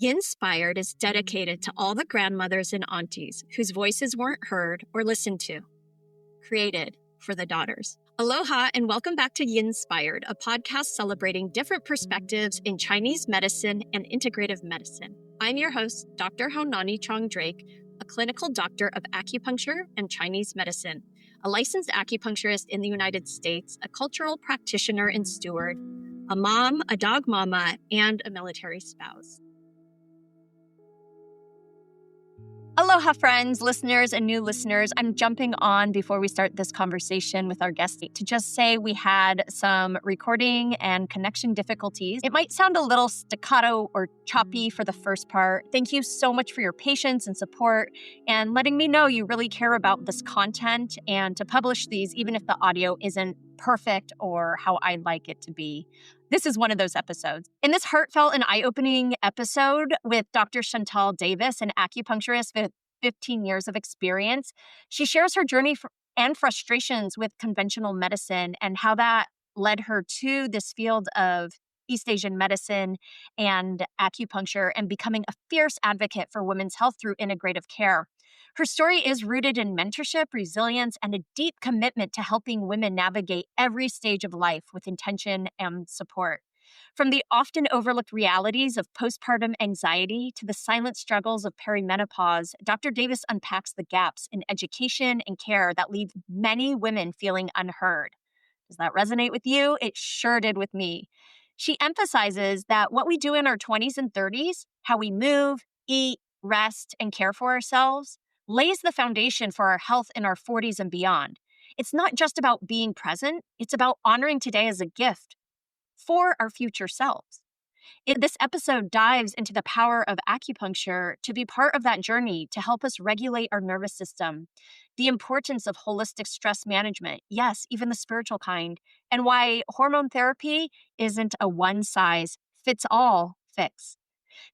Yinspired is dedicated to all the grandmothers and aunties whose voices weren't heard or listened to. Created for the daughters. Aloha and welcome back to Yinspired, a podcast celebrating different perspectives in Chinese medicine and integrative medicine. I'm your host, Dr. Haunani Chong Drake, a clinical doctor of acupuncture and Chinese medicine, a licensed acupuncturist in the United States, a cultural practitioner and steward, a mom, a dog mama, and a military spouse. Aloha, friends, listeners, and new listeners. I'm jumping on before we start this conversation with our guest to just say we had some recording and connection difficulties. It might sound a little staccato or choppy for the first part. Thank you so much for your patience and support and letting me know you really care about this content and to publish these, even if the audio isn't perfect or how I'd like it to be. This is one of those episodes. In this heartfelt and eye-opening episode with Dr. Chantal Davis, an acupuncturist with 15 years of experience, she shares her journey and frustrations with conventional medicine and how that led her to this field of East Asian medicine and acupuncture and becoming a fierce advocate for women's health through integrative care. Her story is rooted in mentorship, resilience, and a deep commitment to helping women navigate every stage of life with intention and support. From the often overlooked realities of postpartum anxiety to the silent struggles of perimenopause, Dr. Davis unpacks the gaps in education and care that leave many women feeling unheard. Does that resonate with you? It sure did with me. She emphasizes that what we do in our 20s and 30s, how we move, eat, rest, and care for ourselves, lays the foundation for our health in our 40s and beyond. It's not just about being present, it's about honoring today as a gift for our future selves. This episode dives into the power of acupuncture to be part of that journey to help us regulate our nervous system, the importance of holistic stress management, yes, even the spiritual kind, and why hormone therapy isn't a one-size-fits-all fix.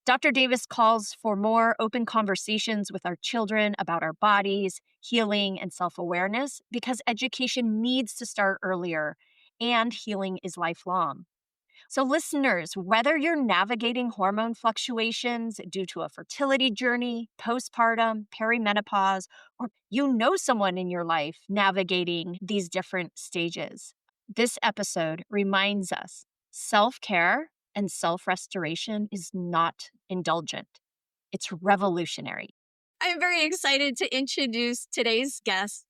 Dr. Davis calls for more open conversations with our children about our bodies, healing, and self-awareness because education needs to start earlier and healing is lifelong. So listeners, whether you're navigating hormone fluctuations due to a fertility journey, postpartum, perimenopause, or you know someone in your life navigating these different stages, this episode reminds us self-care and self-restoration is not indulgent. It's revolutionary. I'm very excited to introduce today's guest,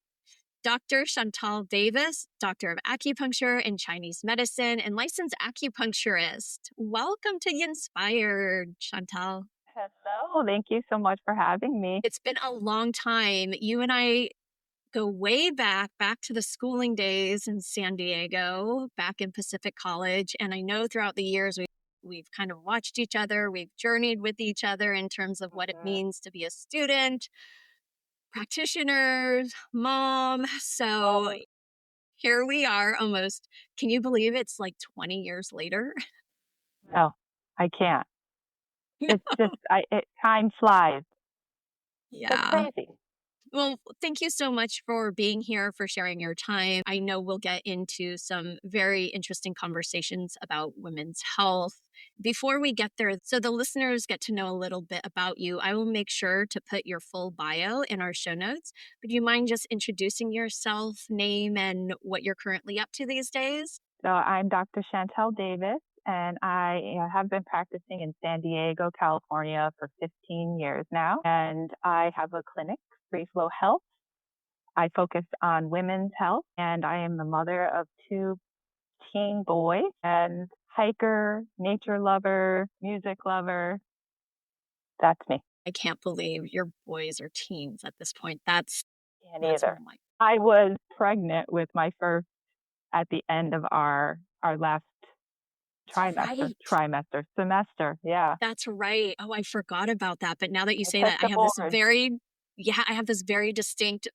Dr. Chantal Davis, Doctor of Acupuncture and Chinese Medicine and licensed acupuncturist. Welcome to Yinspired, Chantal. Hello, thank you so much for having me. It's been a long time. You and I go way back to the schooling days in San Diego, back in Pacific College. And I know throughout the years, we've kind of watched each other. We've journeyed with each other in terms of what it means to be a student, practitioner, mom. So here we are almost. Can you believe it's like 20 years later? No, I can't. It's just, time flies. Yeah. It's crazy. Well, thank you so much for being here, for sharing your time. I know we'll get into some very interesting conversations about women's health. Before we get there, so the listeners get to know a little bit about you, I will make sure to put your full bio in our show notes. But do you mind just introducing yourself, name, and what you're currently up to these days? So I'm Dr. Chantal Davis, and I have been practicing in San Diego, California for 15 years now. And I have a clinic, Free Flow Health. I focus on women's health, and I am the mother of 2 teen boys and hiker, nature lover, music lover. That's me. I can't believe your boys are teens at this point. That's Can't either. I was pregnant with my first at the end of our last semester. Yeah. That's right. Oh, I forgot about that. But now that you say took that, the I have this very distinct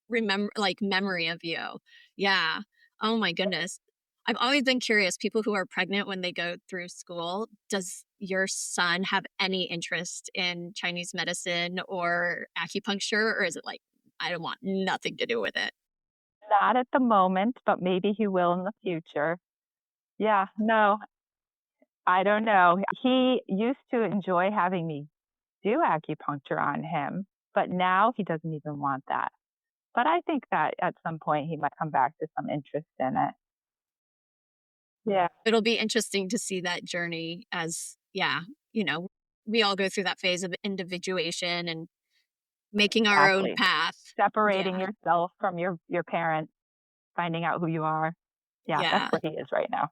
memory of you. Yeah. Oh my goodness. I've always been curious, people who are pregnant when they go through school, does your son have any interest in Chinese medicine or acupuncture? Or is it like, I don't want nothing to do with it? Not at the moment, but maybe he will in the future. Yeah, no. I don't know. He used to enjoy having me do acupuncture on him, but now he doesn't even want that. But I think that at some point he might come back to some interest in it. Yeah. It'll be interesting to see that journey as, we all go through that phase of individuation and making our own Exactly. path. Separating Yeah. yourself from your parents, finding out who you are. Yeah, that's Yeah. where he is right now.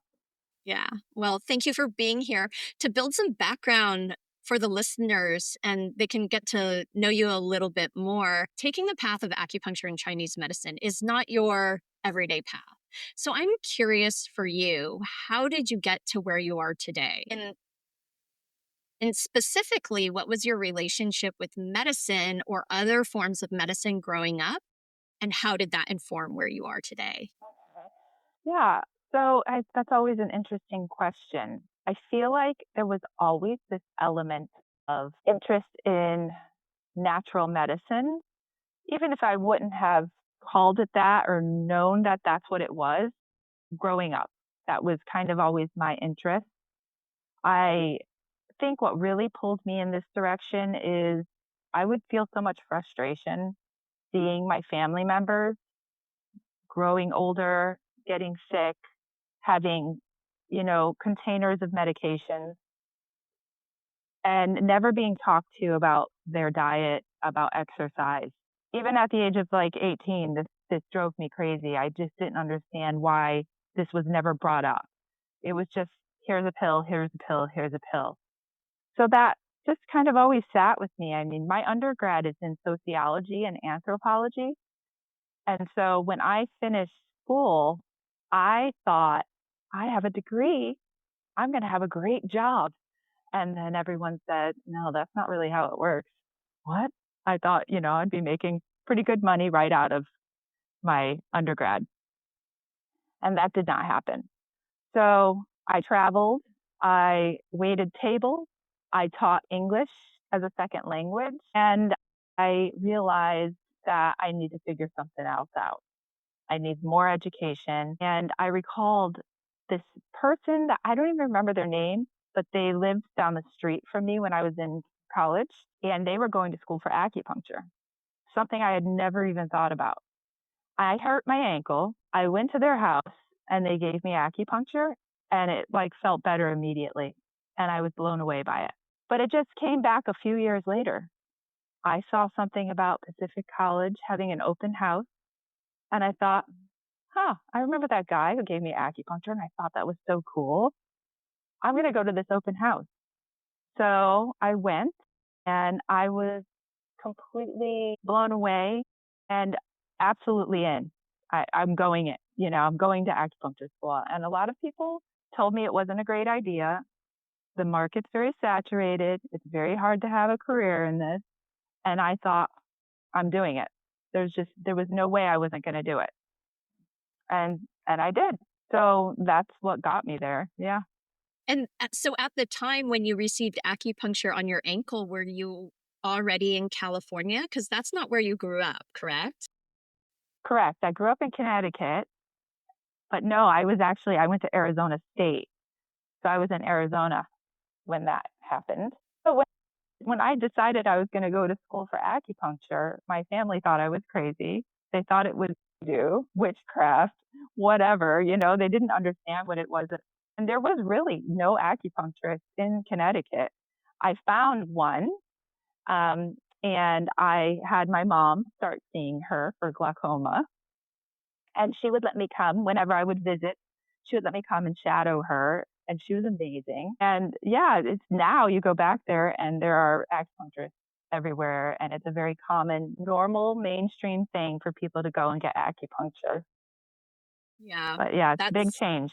Yeah. Well, thank you for being here to build some background for the listeners and they can get to know you a little bit more. Taking the path of acupuncture and Chinese medicine is not your everyday path. So I'm curious for you, how did you get to where you are today? And specifically, what was your relationship with medicine or other forms of medicine growing up? And how did that inform where you are today? Yeah. So that's always an interesting question. I feel like there was always this element of interest in natural medicine, even if I wouldn't have called it that or known that that's what it was growing up. That was kind of always my interest. I think what really pulled me in this direction is I would feel so much frustration seeing my family members growing older, getting sick, having, containers of medications and never being talked to about their diet, about exercise. Even at the age of like 18, this drove me crazy. I just didn't understand why this was never brought up. It was just, here's a pill, here's a pill, here's a pill. So that just kind of always sat with me. I mean, my undergrad is in sociology and anthropology. And so when I finished school, I thought, I have a degree. I'm going to have a great job. And then everyone said, no, that's not really how it works. What? I thought, I'd be making pretty good money right out of my undergrad. And that did not happen. So I traveled, I waited tables, I taught English as a second language, and I realized that I need to figure something else out. I need more education. And I recalled this person that I don't even remember their name, but they lived down the street from me when I was in college, and they were going to school for acupuncture, something I had never even thought about. I hurt my ankle. I went to their house and they gave me acupuncture and it like felt better immediately. And I was blown away by it. But it just came back a few years later. I saw something about Pacific College having an open house and I thought, I remember that guy who gave me acupuncture and I thought that was so cool. I'm going to go to this open house. So I went and I was completely blown away and absolutely in. I'm going in, I'm going to acupuncture school. And a lot of people told me it wasn't a great idea. The market's very saturated. It's very hard to have a career in this. And I thought, I'm doing it. There was no way I wasn't going to do it. And I did. So that's what got me there. Yeah. And so at the time when you received acupuncture on your ankle, were you already in California? Because that's not where you grew up, correct? Correct. I grew up in Connecticut, but no, I went to Arizona State. So I was in Arizona when that happened. So when I decided I was going to go to school for acupuncture, my family thought I was crazy. They thought it was do witchcraft, whatever, they didn't understand what it was. And there was really no acupuncturist in Connecticut. I found one, and I had my mom start seeing her for glaucoma. And she would let me come whenever I would visit. She would let me come and shadow her. And she was amazing. And yeah, it's now you go back there and there are acupuncturists everywhere. And it's a very common, normal, mainstream thing for people to go and get acupuncture. Yeah. But yeah, it's a big change.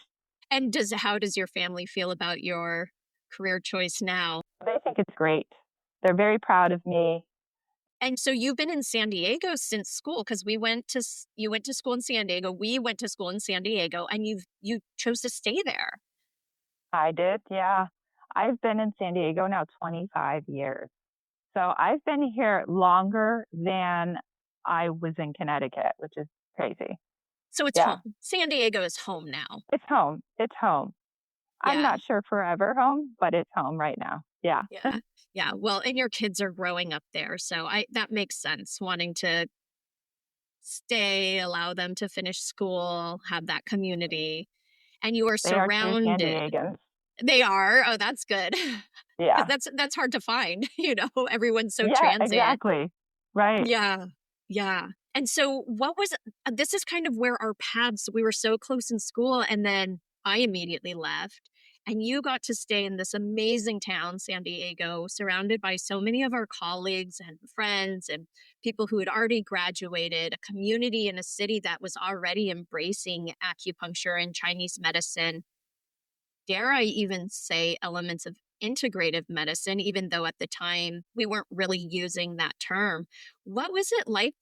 And how does your family feel about your career choice now? They think it's great. They're very proud of me. And so you've been in San Diego since school because you went to school in San Diego. We went to school in San Diego, and you chose to stay there. I did, yeah. I've been in San Diego now 25 years. So I've been here longer than I was in Connecticut, which is crazy. So it's home. San Diego is home now. It's home. It's home. I'm Yeah. not sure forever home, but it's home right now. Yeah. Yeah. Yeah. Well, and your kids are growing up there. So that makes sense, wanting to stay, allow them to finish school, have that community. And you are They are true San surrounded. Diegans. They are. Oh, that's good. Because Yeah. that's hard to find, everyone's so Yeah, transient. exactly. Right. Yeah. Yeah. And so this is kind of where our paths, we were so close in school, and then I immediately left, and you got to stay in this amazing town, San Diego, surrounded by so many of our colleagues and friends and people who had already graduated, a community in a city that was already embracing acupuncture and Chinese medicine. Dare I even say elements of integrative medicine, even though at the time we weren't really using that term. What was it like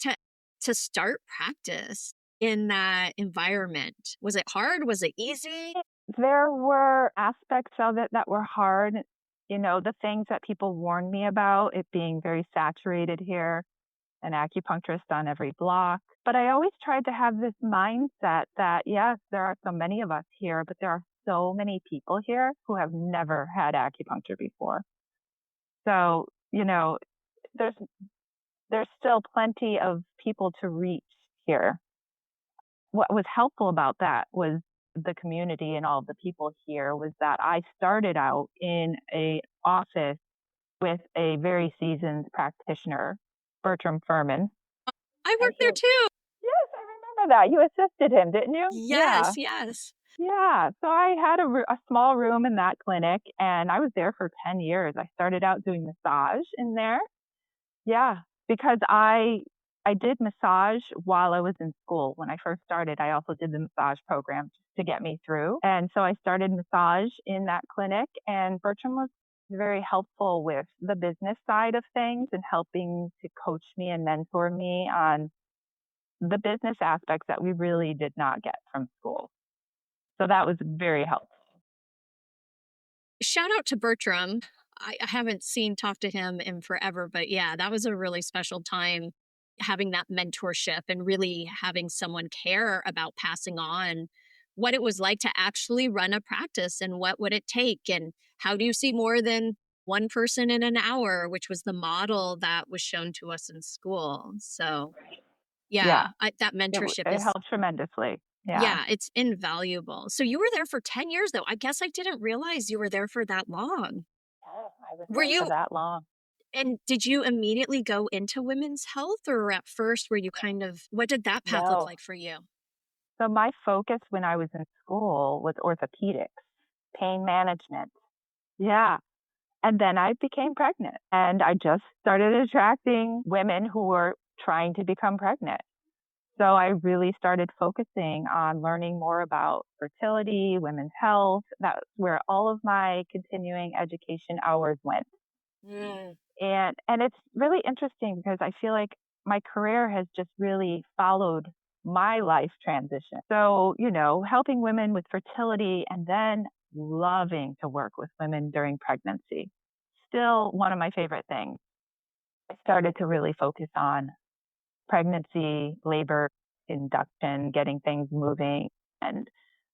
to start practice in that environment? Was it hard? Was it easy? There were aspects of it that were hard. The things that people warned me about, it being very saturated here, an acupuncturist on every block. But I always tried to have this mindset that, yes, there are so many of us here, but there are so many people here who have never had acupuncture before. So, there's there's still plenty of people to reach here. What was helpful about that was the community and all the people here was that I started out in a office with a very seasoned practitioner, Bertram Furman. I And worked there too. yes, I remember that. You assisted him, didn't you? Yeah. Yes, yes. Yeah. So I had a small room in that clinic and I was there for 10 years. I started out doing massage in there. Yeah, because I did massage while I was in school. When I first started, I also did the massage program to get me through. And so I started massage in that clinic, and Bertram was very helpful with the business side of things and helping to coach me and mentor me on the business aspects that we really did not get from school. So that was very helpful. Shout out to Bertram. I haven't talked to him in forever, but yeah, that was a really special time, having that mentorship and really having someone care about passing on what it was like to actually run a practice, and what would it take, and how do you see more than one person in an hour, which was the model that was shown to us in school. So Yeah, yeah, that mentorship it is, helped tremendously. Yeah. yeah, it's invaluable. So you were there for 10 years though. I guess I didn't realize you were there for that long. Oh, I was Were there for you, that long. and did you immediately go into women's health, or at first were you kind of, what did that path look No. like for you? So my focus when I was in school was orthopedics, pain management. Yeah. And then I became pregnant and I just started attracting women who were trying to become pregnant. So I really started focusing on learning more about fertility, women's health. That's where all of my continuing education hours went. Mm. And it's really interesting because I feel like my career has just really followed my life transition. So, helping women with fertility and then loving to work with women during pregnancy. Still one of my favorite things. I started to really focus on pregnancy, labor, induction, getting things moving and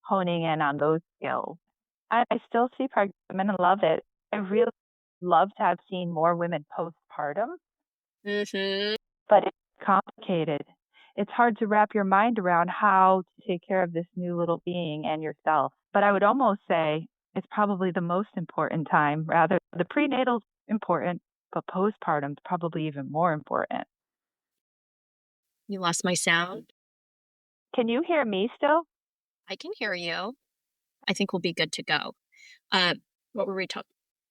honing in on those skills. I still see pregnant women and love it. I really love to have seen more women postpartum, Hmm. but it's complicated. It's hard to wrap your mind around how to take care of this new little being and yourself. But I would almost say it's probably the most important time. Rather, the prenatal's important, but postpartum's probably even more important. You lost my sound. Can you hear me still? I can hear you. I think we'll be good to go. Uh, what were we talking?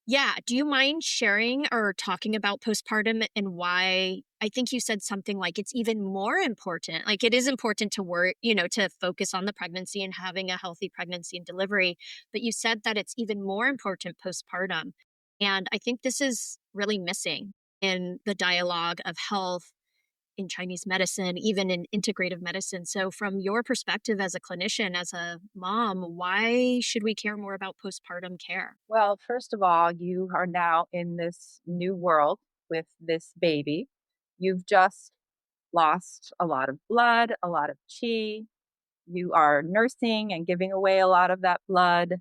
Yeah. Do you mind sharing or talking about postpartum and why? I think you said something like it's even more important. Like it is important to work, to focus on the pregnancy and having a healthy pregnancy and delivery. But you said that it's even more important postpartum. And I think this is really missing in the dialogue of health in Chinese medicine, even in integrative medicine. So, from your perspective as a clinician, as a mom, why should we care more about postpartum care? Well, first of all, you are now in this new world with this baby. You've just lost a lot of blood, a lot of chi. You are nursing and giving away a lot of that blood.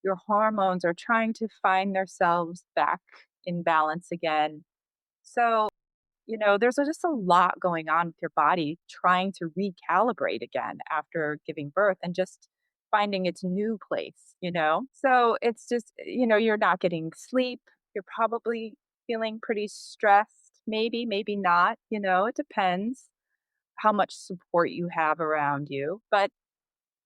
Your hormones are trying to find themselves back in balance again. So, there's just a lot going on with your body trying to recalibrate again after giving birth and just finding its new place. So it's just, you're not getting sleep. You're probably feeling pretty stressed, maybe not, it depends how much support you have around you. But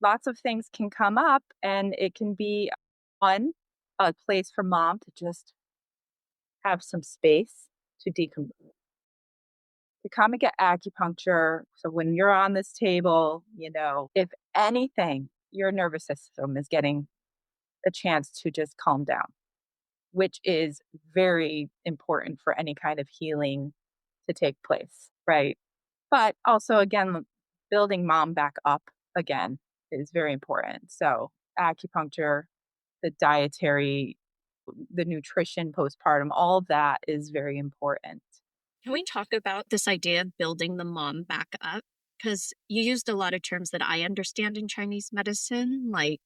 lots of things can come up and it can be one, a place for mom to just have some space to decompress, to come and get acupuncture. So when you're on this table, if anything, your nervous system is getting a chance to just calm down, which is very important for any kind of healing to take place, right? But also, again, building mom back up again is very important. So, acupuncture, the dietary, the nutrition postpartum, all of that is very important. Can we talk about this idea of building the mom back up? Because you used a lot of terms that I understand in Chinese medicine, like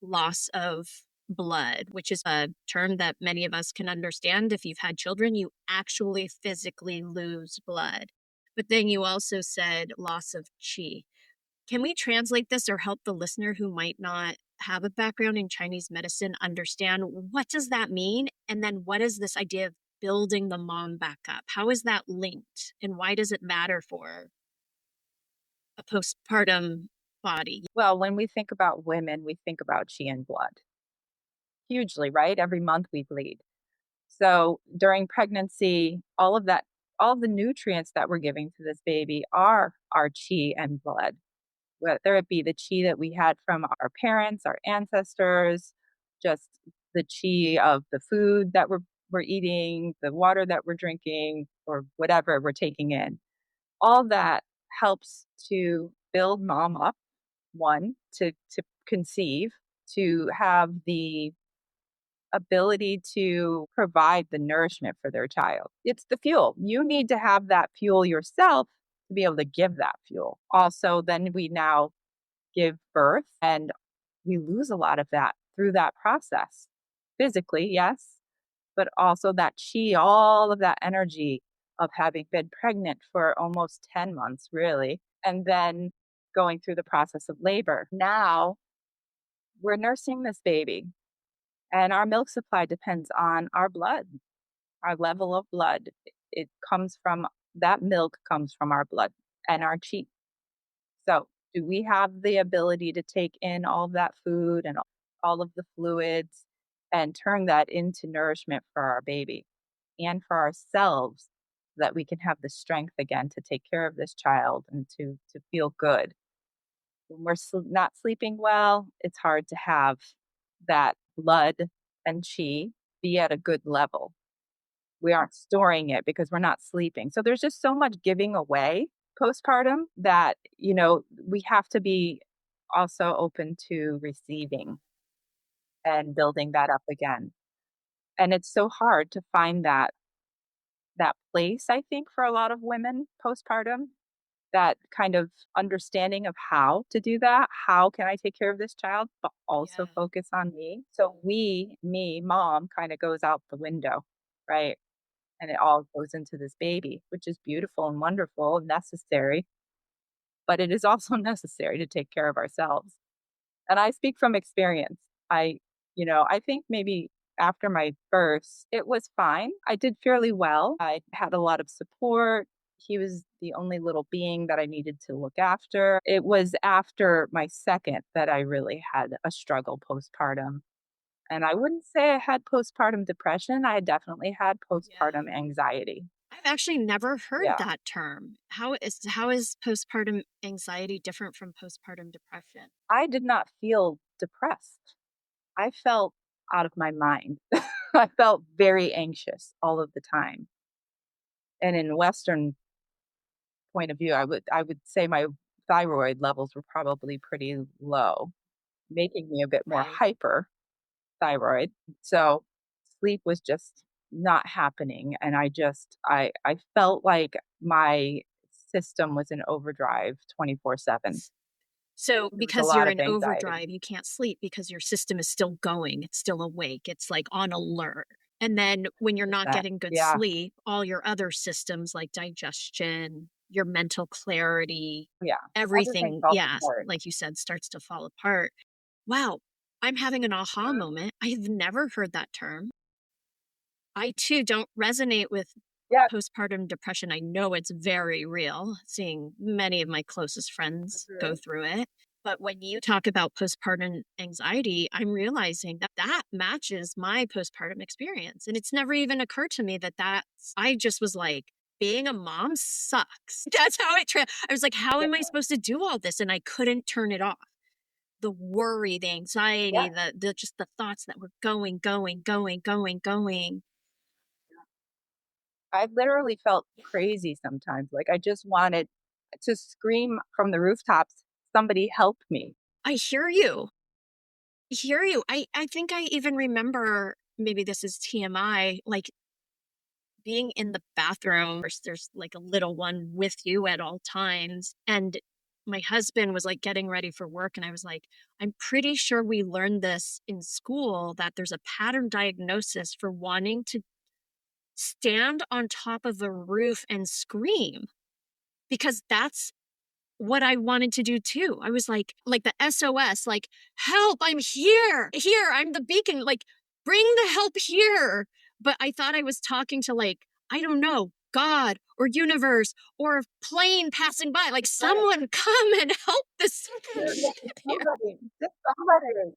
loss of blood, which is a term that many of us can understand. If you've had children, you actually physically lose blood. But then you also said loss of qi. Can we translate this or help the listener who might not have a background in Chinese medicine understand what does that mean? And then what is this idea of building the mom back up? How is that linked? And why does it matter for a postpartum body? Well, when we think about women, we think about qi and blood hugely, right? Every month we bleed. So during pregnancy, all of that, all of the nutrients that we're giving to this baby are our qi and blood, whether it be the qi that we had from our parents, our ancestors, just the qi of the food that we're eating, the water that we're drinking, or whatever we're taking in. All that helps to build mom up, one, to conceive, to have the ability to provide the nourishment for their child. It's the fuel. You need to have that fuel yourself to be able to give that fuel. Also, then we now give birth and we lose a lot of that through that process. Physically, yes, but also that chi, all of that energy of having been pregnant for almost 10 months, really, and then going through the process of labor. Now we're nursing this baby, and our milk supply depends on our blood, our level of blood. It comes from that milk comes from our blood and our chi. So, do we have the ability to take in all of that food and all of the fluids and turn that into nourishment for our baby and for ourselves so that we can have the strength again to take care of this child and to feel good? When we're not sleeping well, it's hard to have that blood and chi be at a good level. We aren't storing it because we're not sleeping. So there's just so much giving away postpartum that, we have to be also open to receiving and building that up again. And it's so hard to find that place, I think, for a lot of women postpartum, that kind of understanding of how to do that. How can I take care of this child, but also Yeah. focus on me? So me, mom, kind of goes out the window, right? And it all goes into this baby, which is beautiful and wonderful and necessary, but it is also necessary to take care of ourselves. And I speak from experience. I think maybe after my first, it was fine. I did fairly well. I had a lot of support. He was the only little being that I needed to look after. It was after my second that I really had a struggle postpartum. And I wouldn't say I had postpartum depression. I definitely had Yeah. postpartum anxiety. I've actually never heard Yeah. that term. How is postpartum anxiety different from postpartum depression? I did not feel depressed. I felt out of my mind. I felt very anxious all of the time. And in Western point of view, I would say my thyroid levels were probably pretty low, making me a bit more Right. hyper thyroid. So sleep was just not happening. And I felt like my system was in overdrive 24/7. So There was a because lot you're of in anxiety. overdrive, you can't sleep because your system is still going. It's still awake. It's like on alert. And then when you're not 100%. getting good Yeah. sleep, all your other systems like digestion, your mental clarity, Yeah. Everything everything, falls yes, apart. like you said, starts to fall apart. Wow. I'm having an aha Mhm. moment. I've never heard that term. I too don't resonate with Yeah. postpartum depression. I know it's very real, seeing many of my closest friends go Mhm. through it. But when you talk about postpartum anxiety, I'm realizing that that matches my postpartum experience. And it's never even occurred to me that I just was like, being a mom sucks. That's how I was like, how Yeah. am I supposed to do all this? And I couldn't turn it off. The worry, the Yeah. anxiety, the just the thoughts that were going, going, going, going, going. I literally felt crazy sometimes. Like I just wanted to scream from the rooftops, somebody help me. I hear you. I hear you. I think I even remember, maybe this is TMI, like being in the bathroom. There's like a little one with you at all times. And my husband was like getting ready for work. And I was like, I'm pretty sure we learned this in school that there's a pattern diagnosis for wanting to stand on top of a roof and scream because that's what I wanted to do too. I was like the SOS, like, help, I'm here. Here, I'm the beacon. Like, bring the help here. But I thought I was talking to, like, I don't know, God or universe or a plane passing by. Like, Right. someone come and help this Yeah, shit just here. somebody. Just somebody.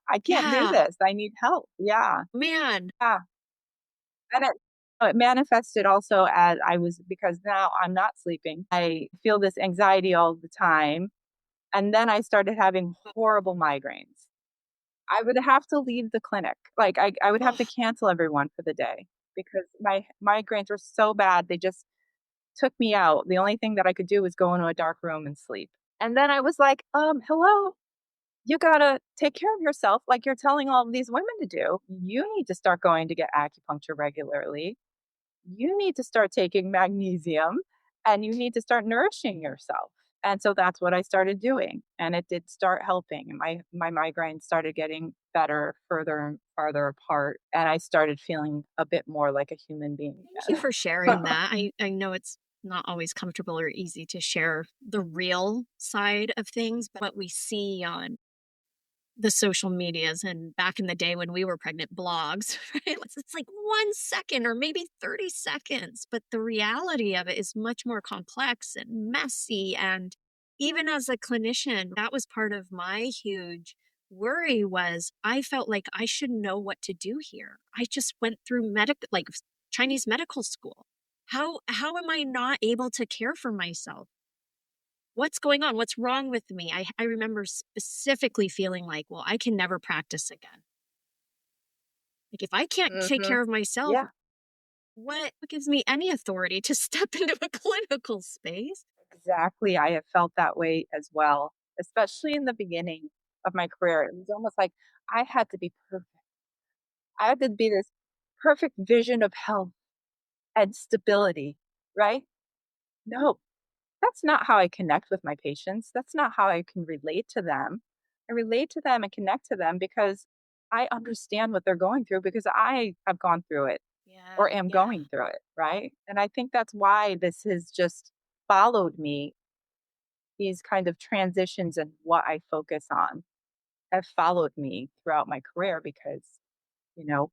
I can't do Yeah, this. I need help. Yeah. man. Yeah. And it manifested also as because now I'm not sleeping. I feel this anxiety all the time. And then I started having horrible migraines. I would have to leave the clinic. Like I would have Oh, to cancel everyone for the day because my migraines were so bad. They just took me out. The only thing that I could do was go into a dark room and sleep. And then I was like, hello, you gotta take care of yourself like you're telling all of these women to do. You need to start going to get acupuncture regularly. You need to start taking magnesium and you need to start nourishing yourself. And so that's what I started doing. And it did start helping. And my migraines started getting better further and farther apart. And I started feeling a bit more like a human being thank you for again. sharing that. I know it's not always comfortable or easy to share the real side of things, but what we see on the social medias and back in the day when we were pregnant, blogs, right? It's like 1 second or maybe 30 seconds. But the reality of it is much more complex and messy. And even as a clinician, that was part of my huge worry was I felt like I should know what to do here. I just went through like Chinese medical school. How am I not able to care for myself? What's going on? What's wrong with me? I remember specifically feeling like, well, I can never practice again. Like, if I can't take Hmm. care of myself, Yeah, what gives me any authority to step into a clinical space? exactly. I have felt that way as well, especially in the beginning of my career. It was almost like I had to be perfect. I had to be this perfect vision of health and stability, right? No, that's not how I connect with my patients. That's not how I can relate to them. I relate to them and connect to them because I understand what they're going through because I have gone through it Yeah, or am yeah. going through it, right? And I think that's why this has just followed me, these kind of transitions and what I focus on have followed me throughout my career because,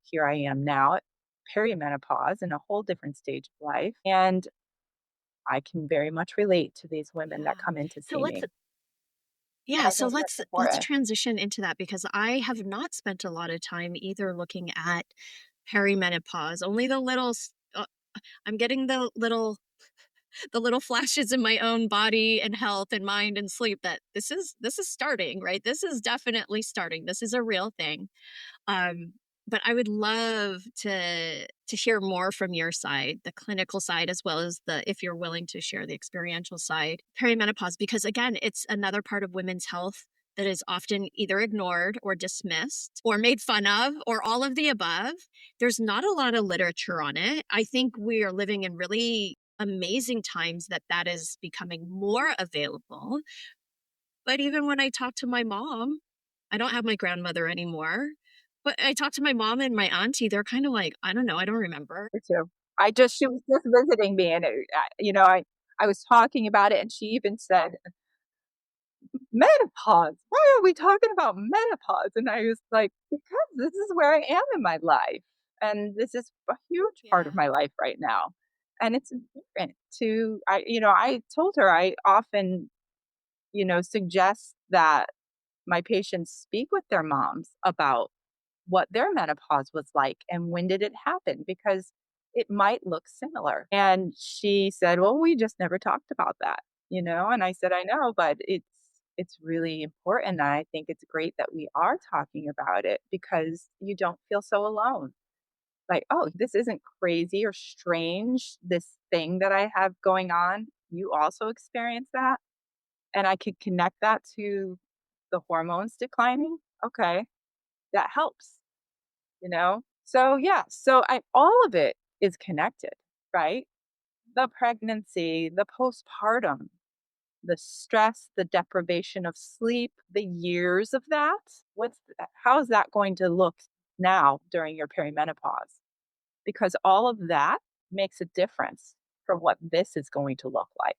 here I am now at perimenopause in a whole different stage of life. And I can very much relate to these women that Yeah. come in to So see let's me. yeah, I so think that's let's important. transition into that because I have not spent a lot of time either looking at perimenopause. Only I'm getting the little flashes in my own body and health and mind and sleep that this is starting, right? This is definitely starting. This is a real thing. Um, but I would love to hear more from your side, the clinical side, as well as the if you're willing to share the experiential side, perimenopause, because again, it's another part of women's health that is often either ignored or dismissed or made fun of or all of the above. There's not a lot of literature on it. I think we are living in really amazing times that is becoming more available. But even when I talk to my mom, I don't have my grandmother anymore, but I talk to my mom and my auntie, they're kind of like, I don't know, I don't remember. Me too. She was just visiting me, and I was talking about it, and she even said, menopause. Why are we talking about menopause? And I was like, because this is where I am in my life. And this is a huge part of Yeah. my life right now. And it's important I told her I often, suggest that my patients speak with their moms about what their menopause was like and when did it happen because it might look similar. And she said, "Well, we just never talked about that." And I said, "I know, but it's really important. And I think it's great that we are talking about it because you don't feel so alone. Like, oh, this isn't crazy or strange, this thing that I have going on. You also experience that." And I could connect that to the hormones declining. Okay, that helps. So yeah, all of it is connected, right? The pregnancy, the postpartum, the stress, the deprivation of sleep, the years of that. How is that going to look now during your perimenopause? Because all of that makes a difference for what this is going to look like.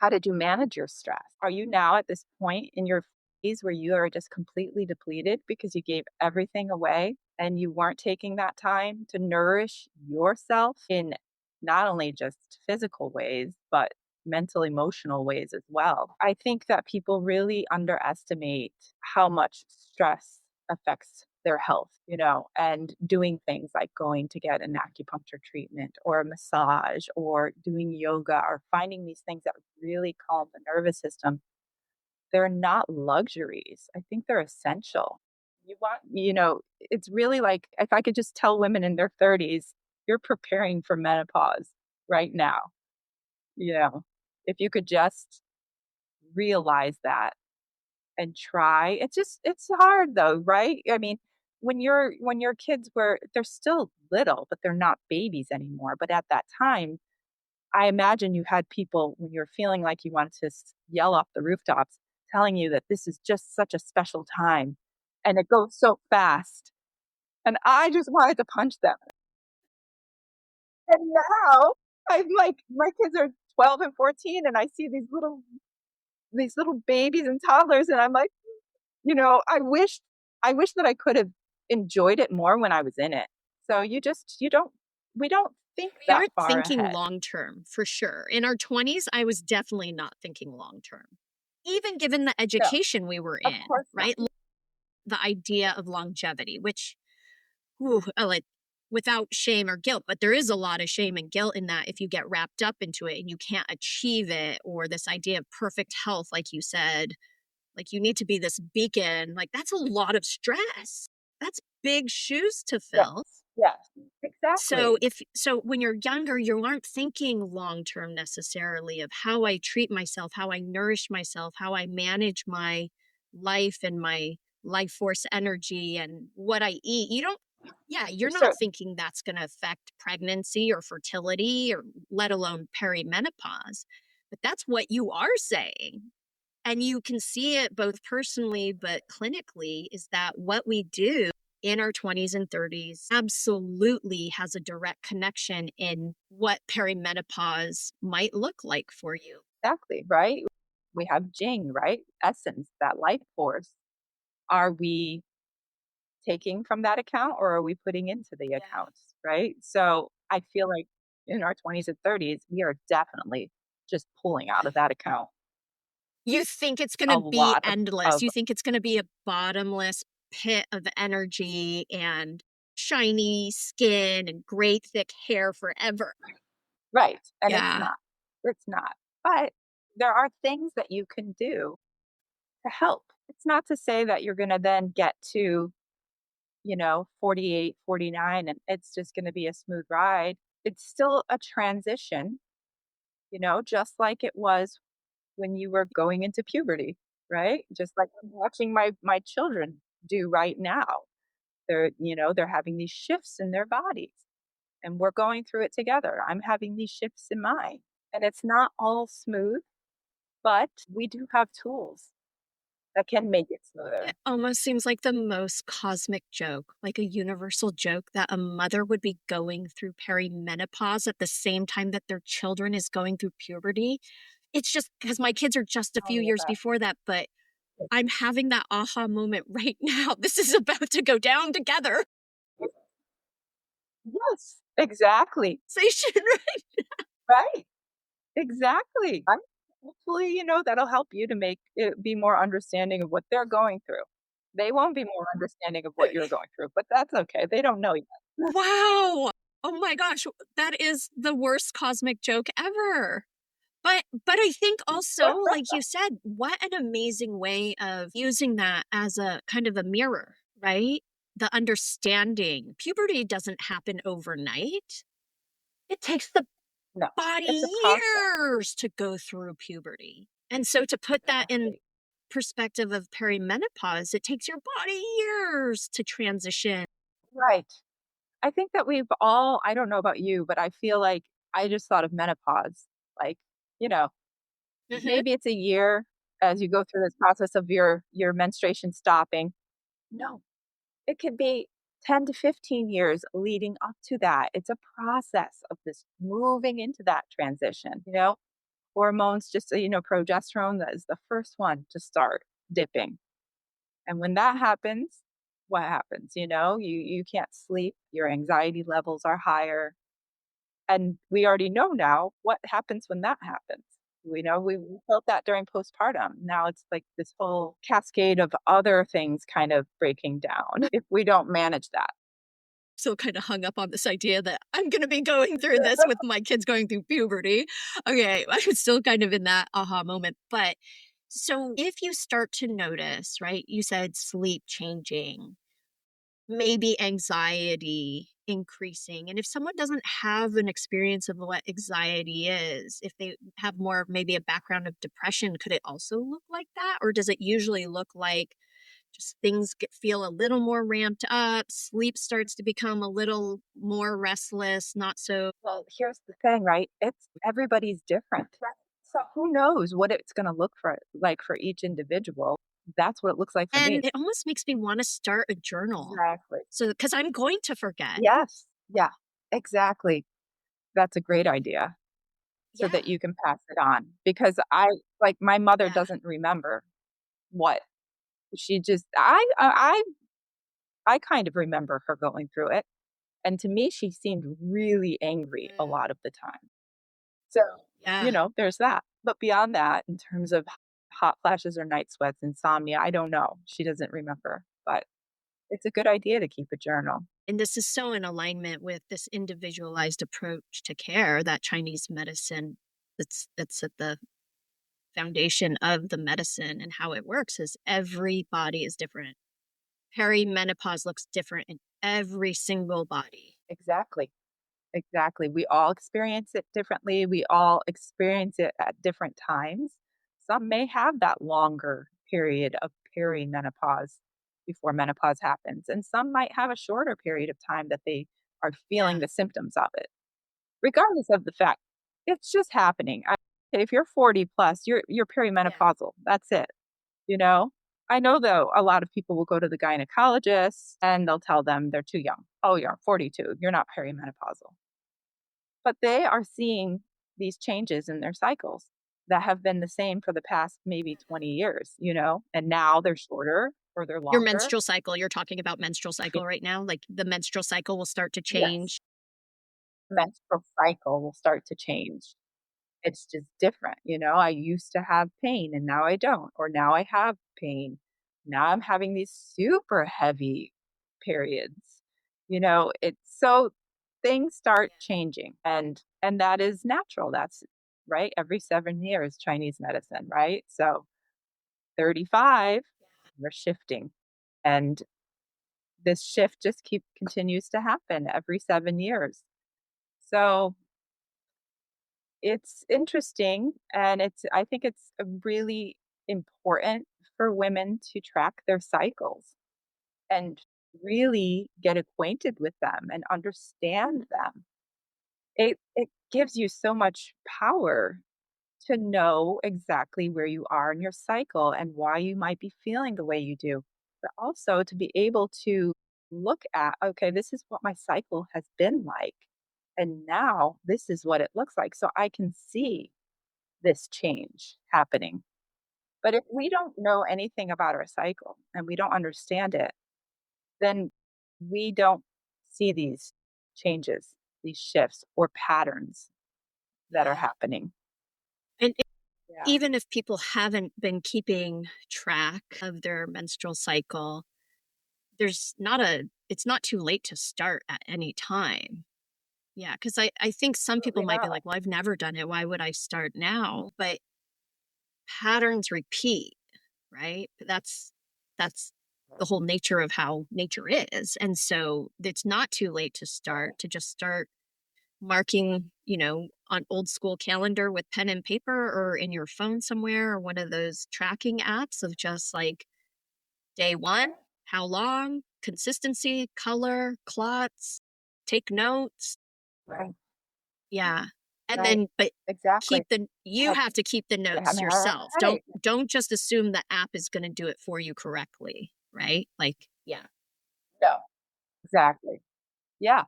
How did you manage your stress? Are you now at this point in your phase where you are just completely depleted because you gave everything away and you weren't taking that time to nourish yourself in not only just physical ways, but mental, emotional ways as well? I think that people really underestimate how much stress affects their health, and doing things like going to get an acupuncture treatment or a massage or doing yoga or finding these things that really calm the nervous system. They're not luxuries. I think they're essential. It's really like if I could just tell women in their 30s, you're preparing for menopause right now. You know, if you could just realize that and try. It's hard though, right? I mean, when your kids they're still little, but they're not babies anymore. But at that time, I imagine you had people when you're feeling like you wanted to yell off the rooftops, telling you that this is just such a special time, and it goes so fast. And I just wanted to punch them. And now I'm like, my kids are 12 and 14, and I see these little babies and toddlers, and I'm like, I wish that I could have enjoyed it more when I was in it. So we don't think We that aren't far thinking ahead. long term for sure. In our 20s, I was definitely not thinking long term, even given the No, education we were of in, course not. right? The idea of longevity, which, whew, like, without shame or guilt, but there is a lot of shame and guilt in that if you get wrapped up into it and you can't achieve it, or this idea of perfect health, like you said, like you need to be this beacon, like that's a lot of stress. That's big shoes to Yes, fill. yes, So exactly. when you're younger, you aren't thinking long term necessarily of how I treat myself, how I nourish myself, how I manage my life and my life force energy and what I eat. You don't Yeah, you're So not thinking that's going to affect pregnancy or fertility or let alone perimenopause. But that's what you are saying. And you can see it both personally but clinically is that what we do in our 20s and 30s absolutely has a direct connection in what perimenopause might look like for you. exactly, right? We have Jing, right? Essence, that life force. Are we taking from that account or are we putting into the Yeah. accounts, right? So I feel like in our 20s and 30s, we are definitely just pulling out of that account You think it's going a to be lot endless. of You think it's going to be a bottomless pit of energy and shiny skin and great thick hair forever. right. And it's Yeah. not. It's not. But there are things that you can do to help. It's not to say that you're going to then get to, 48, 49, and it's just going to be a smooth ride. It's still a transition, just like it was when you were going into puberty, right? Just like I'm watching my children do right now. They're having these shifts in their bodies and we're going through it together. I'm having these shifts in mine. And it's not all smooth. but we do have tools that can make it smoother. It almost seems like the most cosmic joke, like a universal joke that a mother would be going through perimenopause at the same time that their children is going through puberty. It's just because my kids are just a Tell few me years about before that, but I'm having that aha moment right now. This is about to go down together. it. Yes, exactly. Sensation, right? Right. Exactly. Hopefully, that'll help you to make it be more understanding of what they're going through. They won't be more understanding of what you're going through, but that's okay. They don't know yet. Wow. Oh my gosh, that is the worst cosmic joke ever. But I think also, like you said, what an amazing way of using that as a kind of a mirror, right? The understanding. Puberty doesn't happen overnight. It takes the No, it's body a process. years to go through puberty. And so to put that in Exactly. perspective of perimenopause, it takes your body years to transition. Right. I think that we've all, I don't know about you, but I feel like I just thought of menopause. Like, you know, Mhm. maybe it's a year as you go through this process of your menstruation stopping. No, it could be 10 to 15 years leading up to that. It's a process of this moving into that transition. Hormones, just so you know, progesterone, that is the first one to start dipping. And when that happens, what happens? You can't sleep, your anxiety levels are higher. And we already know now what happens when that happens. We know we felt that during postpartum. Now it's like this whole cascade of other things kind of breaking down if we don't manage that. So kind of hung up on this idea that I'm going to be going through this with my kids going through puberty. Okay, I'm still kind of in that aha moment. But so if you start to notice, right, you said sleep changing, maybe anxiety increasing. And if someone doesn't have an experience of what anxiety is, if they have more of maybe a background of depression, could it also look like that? Or does it usually look like just things feel a little more ramped up, sleep starts to become a little more restless, not so. Well, here's the thing, right? It's everybody's different. Right. So who knows what it's going to look for like for each individual. That's what it looks like for me. And it almost makes me want to start a journal. Exactly. So, because I'm going to forget. Yes. Yeah. Exactly. That's a great idea so Yeah. that you can pass it on because I like my mother Yeah. doesn't remember what she just I kind of remember her going through it. And to me she seemed really angry a Mm, lot of the time. So, yeah. there's that. But beyond that, in terms of hot flashes or night sweats, insomnia, I don't know. She doesn't remember, but it's a good idea to keep a journal. And this is so in alignment with this individualized approach to care that Chinese medicine that's at the foundation of the medicine and how it works is every body is different. Perimenopause looks different in every single body. Exactly. Exactly. We all experience it differently. We all experience it at different times. Some may have that longer period of perimenopause before menopause happens, and some might have a shorter period of time that they are feeling Yeah. the symptoms of it. Regardless of the fact, it's just happening. If you're 40 plus, you're Yeah. perimenopausal. That's it, you know? I know though a lot of people will go to the gynecologist and they'll tell them they're too young. Oh, you're 42. You're not perimenopausal. But they are seeing these changes in their cycles that have been the same for the past maybe 20 years, and now they're shorter or they're Your longer. menstrual cycle, you're talking about menstrual Yeah. cycle right now? Like, the menstrual cycle will start to Yes. change? Menstrual cycle will start to change. It's just different. I used to have pain and now I don't, or now I have pain. Now I'm having these super heavy periods. It's so things start Yeah. changing and that is natural. That's right. Every 7 years, Chinese medicine, right? So 35, we're shifting. And this shift just keep continues to happen every 7 years. So it's interesting, and I think it's really important for women to track their cycles and really get acquainted with them and understand them. It gives you so much power to know exactly where you are in your cycle and why you might be feeling the way you do, but also to be able to look at, okay, this is what my cycle has been like. And now this is what it looks like. So I can see this change happening. But if we don't know anything about our cycle and we don't understand it, then we don't see these changes, these shifts or patterns that are Yeah. happening. And Yeah. even if people haven't been keeping track of their menstrual cycle, it's not too late to start at any time. Yeah, because I think some people Absolutely might be not. like, well, I've never done it. Why would I start now? But patterns repeat, right? That's the whole nature of how nature is. And so it's not too late to start, to just start marking, on old school calendar with pen and paper or in your phone somewhere or one of those tracking apps of just like day one, how long, consistency, color, clots, take notes. Right. Yeah. And Right. then, but Exactly. you have to keep the notes yourself. Right. Don't just assume the app is going to do it for you correctly, right? Like, yeah. No. Exactly. Yeah.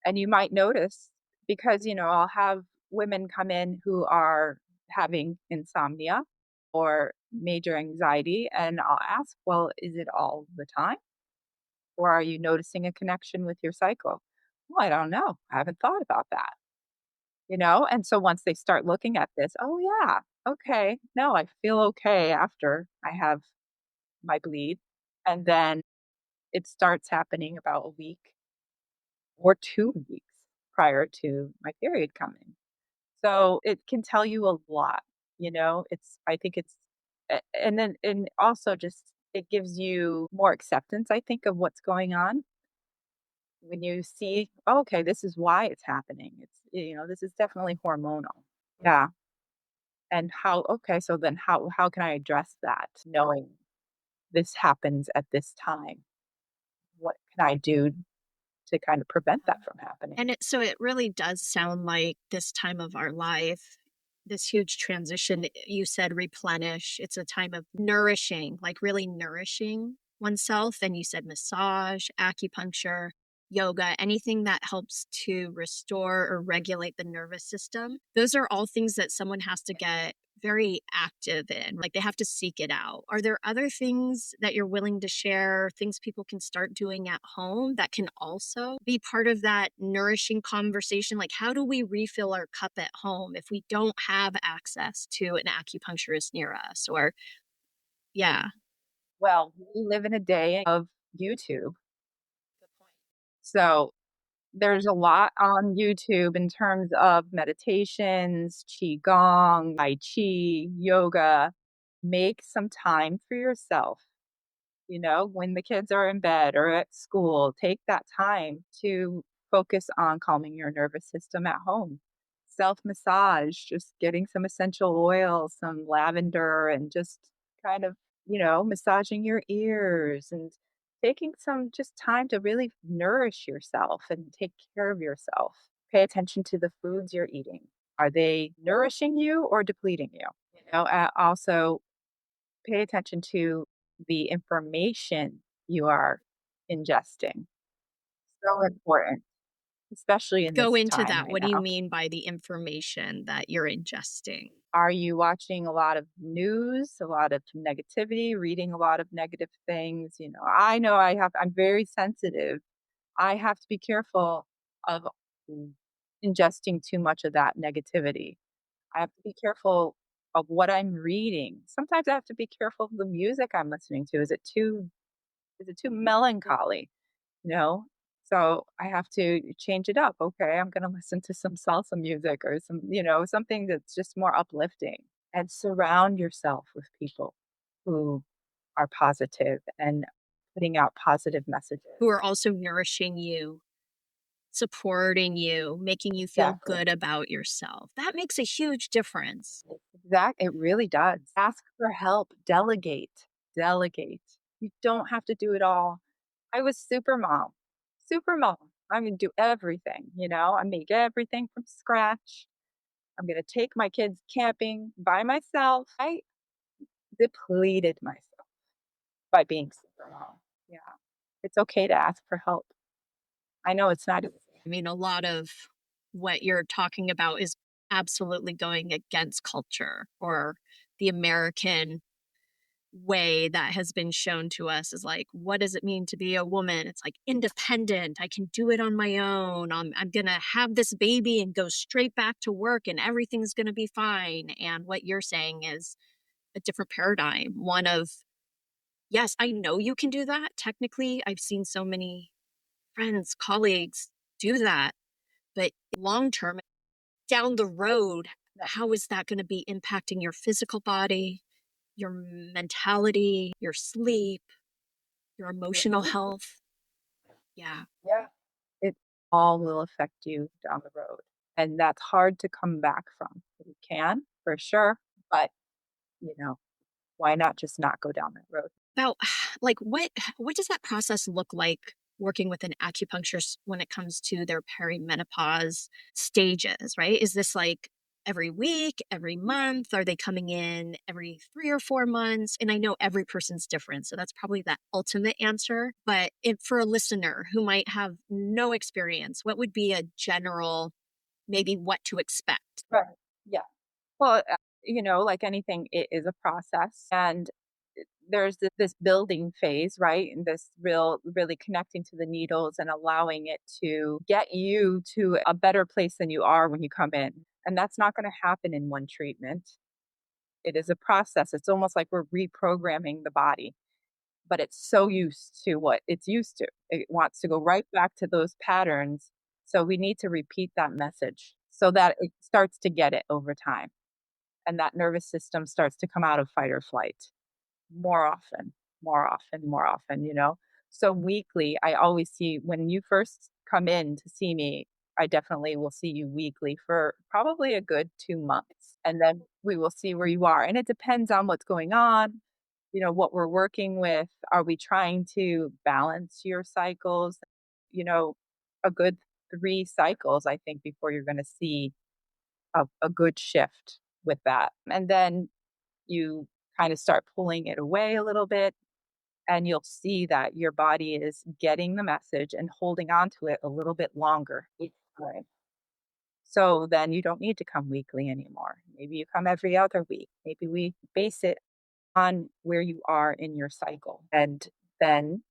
And you might notice because, I'll have women come in who are having insomnia or major anxiety, and I'll ask, well, is it all the time? Or are you noticing a connection with your cycle? Well, I don't know. I haven't thought about that. And so once they start looking at this, oh, yeah, okay. No, I feel okay after I have my bleed. And then it starts happening about a week or 2 weeks prior to my period coming. So it can tell you a lot, I think it's, and then, and also just, it gives you more acceptance, I think, of what's going on when you see, oh, okay, this is why it's happening. This is definitely hormonal. Yeah. And okay, so then how can I address that knowing this happens at this time? What can I do to kind of prevent that from happening? And it really does sound like this time of our life, this huge transition. You said replenish. It's a time of nourishing, like really nourishing oneself. And you said massage, acupuncture, yoga, anything that helps to restore or regulate the nervous system. Those are all things that someone has to get very active in, like they have to seek it out. Are there other things that you're willing to share, things people can start doing at home that can also be part of that nourishing conversation? Like, how do we refill our cup at home if we don't have access to an acupuncturist near us? Or, yeah. Well, we live in a day of YouTube. Good point. So there's a lot on YouTube in terms of meditations, qigong, tai chi, yoga. Make some time for yourself. When the kids are in bed or at school, take that time to focus on calming your nervous system at home. Self massage, just getting some essential oil, some lavender, and just kind of, massaging your ears and taking some just time to really nourish yourself and take care of yourself. Pay attention to the foods you're eating. Are they nourishing you or depleting you? Also pay attention to the information you are ingesting. So important, especially in Go this into time that. right What do you now. mean by the information that you're ingesting? Are you watching a lot of news, a lot of negativity, reading a lot of negative things? I know I'm very sensitive. I have to be careful of mm, ingesting too much of that negativity. I have to be careful of what I'm reading. Sometimes I have to be careful of the music I'm listening to. Is it too melancholy? You know? So I have to change it up. Okay, I'm gonna listen to some salsa music or something that's just more uplifting. And surround yourself with people who are positive and putting out positive messages. Who are also nourishing you, supporting you, making you feel Exactly. good about yourself. That makes a huge difference. It really does. Ask for help, delegate, delegate. You don't have to do it all. I was super mom. Super mom. I mean, do everything, I make everything from scratch. I'm going to take my kids camping by myself. I depleted myself by being super mom. Yeah. It's okay to ask for help. I know it's not easy. I mean, a lot of what you're talking about is absolutely going against culture or the American way that has been shown to us is like, what does it mean to be a woman? It's like independent. I can do it on my own. I'm going to have this baby and go straight back to work and everything's going to be fine. And what you're saying is a different paradigm. One of, yes, I know you can do that. Technically, I've seen so many friends, colleagues do that. But long term, down the road, how is that going to be impacting your physical body, your mentality, your sleep, your emotional health? Yeah. Yeah. It all will affect you down the road. And that's hard to come back from. You can for sure, but you know, why not just not go down that road? About like what does that process look like working with an acupuncturist when it comes to their perimenopause stages, right? Is this like every week, every month? Are they coming in every 3 or 4 months? And I know every person's different, so that's probably the ultimate answer. But if for a listener who might have no experience, what would be a general, maybe what to expect? Right. Yeah. Well, like anything, it is a process. And there's this building phase, right? And this really connecting to the needles and allowing it to get you to a better place than you are when you come in. And that's not going to happen in one treatment. It is a process. It's almost like we're reprogramming the body, but it's so used to what it's used to. It wants to go right back to those patterns. So we need to repeat that message so that it starts to get it over time. And that nervous system starts to come out of fight or flight more often, more often, more often, So weekly, I always see when you first come in to see me, I definitely will see you weekly for probably a good 2 months. And then we will see where you are. And it depends on what's going on, what we're working with. Are we trying to balance your cycles? You know, a good 3 cycles, I think, before you're going to see a good shift with that. And then you kind of start pulling it away a little bit, and you'll see that your body is getting the message and holding on to it a little bit longer each time. So then you don't need to come weekly anymore. Maybe you come every other week. Maybe we base it on where you are in your cycle. And then,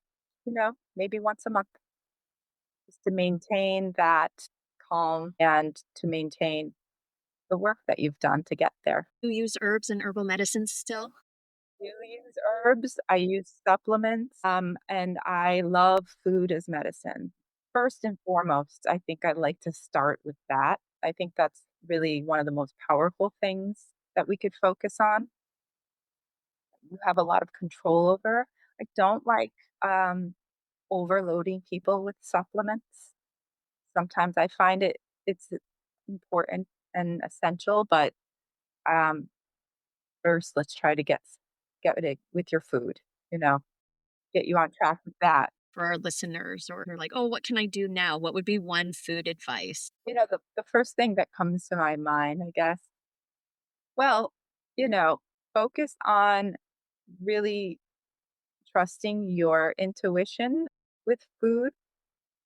maybe once a month, just to maintain that calm and to maintain the work that you've done to get there. You use herbs and herbal medicines still? Do use herbs. I use supplements, and I love food as medicine. First and foremost, I think I'd like to start with that. I think that's really one of the most powerful things that we could focus on. You have a lot of control over. I don't like overloading people with supplements. Sometimes I find it's important and essential, but um, first, let's try to get it with your food. You know, get you on track with that. For our listeners, or they're like, oh, what can I do now? What would be one food advice? The first thing that comes to my mind, I guess, well, you know, focus on really trusting your intuition with food.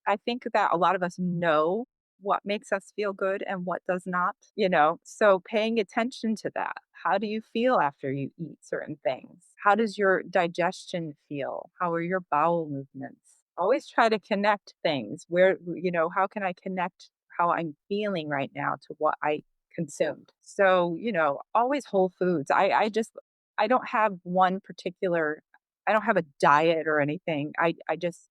I think that a lot of us know what makes us feel good and what does not, so paying attention to that. How do you feel after you eat certain things? How does your digestion feel? How are your bowel movements? Always try to connect things where, how can I connect how I'm feeling right now to what I consumed? So, always whole foods. I don't have one particular, I don't have a diet or anything. I just